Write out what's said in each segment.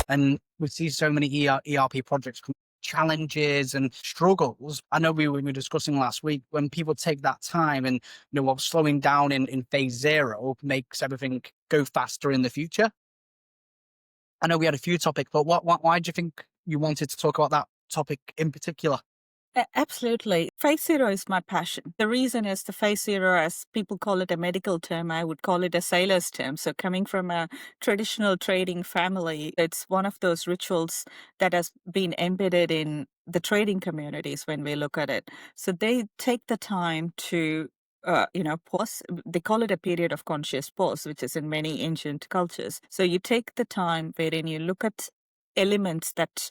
And we see so many ERP projects, challenges and struggles. I know we were discussing last week when people take that time and, what slowing down in phase zero makes everything go faster in the future. I know we had a few topics, but why do you think you wanted to talk about that topic in particular? Absolutely. Phase zero is my passion. The reason is the phase zero, as people call it a medical term, I would call it a sailor's term. So, coming from a traditional trading family, it's one of those rituals that has been embedded in the trading communities when we look at it. So, they take the time to pause. They call it a period of conscious pause, which is in many ancient cultures. So you take the time wherein you look at elements that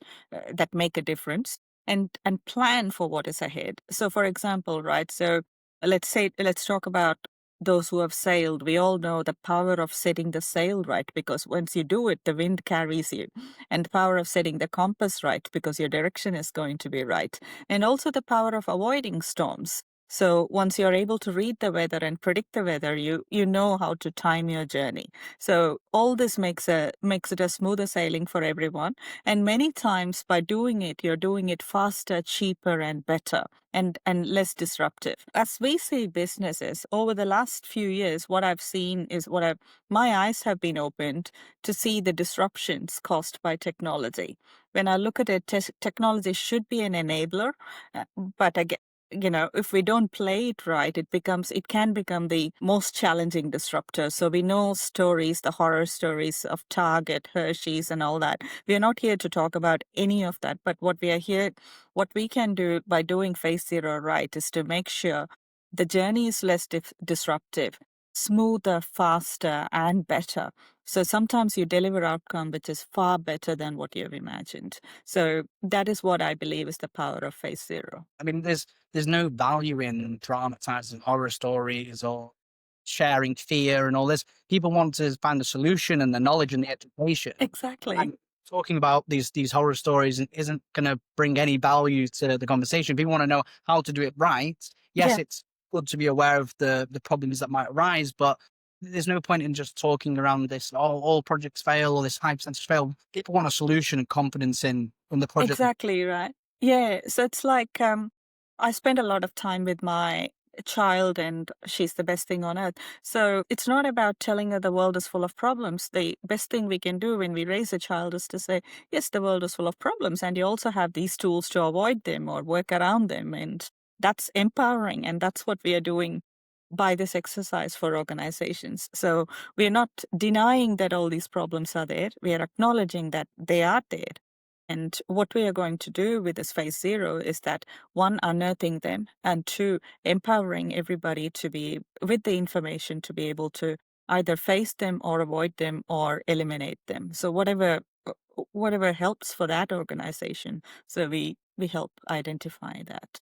make a difference and plan for what is ahead. So, for example, right? So, let's talk about those who have sailed. We all know the power of setting the sail right, because once you do it, the wind carries you, and the power of setting the compass right because your direction is going to be right, and also the power of avoiding storms. So once you're able to read the weather and predict the weather, you know how to time your journey. So all this makes it a smoother sailing for everyone. And many times by doing it, you're doing it faster, cheaper, and better. And less disruptive. As we see businesses over the last few years, what I've seen is my eyes have been opened to see the disruptions caused by technology. When I look at it, technology should be an enabler, but again, if we don't play it right, it can become the most challenging disruptor. So we know stories, the horror stories of Target, Hershey's, and all that. We are not here to talk about any of that, but what we can do by doing phase zero right is to make sure the journey is less disruptive, smoother, faster, and better. So sometimes you deliver outcome which is far better than what you've imagined. So that is what I believe is the power of phase zero. I mean, there's no value in dramatizing horror stories or sharing fear and all this. People want to find the solution and the knowledge and the education. Exactly. And talking about these horror stories isn't going to bring any value to the conversation. People want to know how to do it right. Yes, Yeah, it's good to be aware of the problems that might arise, but there's no point in just talking around this. All projects fail, or this high percentage fail. People want a solution and confidence in the project. exactly right. Yeah. So it's like I spend a lot of time with my child and she's the best thing on earth. So it's not about telling her the world is full of problems. The best thing we can do when we raise a child is to say, yes, the world is full of problems and you also have these tools to avoid them or work around them. And that's empowering. And that's what we are doing by this exercise for organizations. So we are not denying that all these problems are there. We are acknowledging that they are there. And what we are going to do with this phase zero is that one, unearthing them, and two, empowering everybody to be with the information to be able to either face them or avoid them or eliminate them. So whatever helps for that organization. So we help identify that.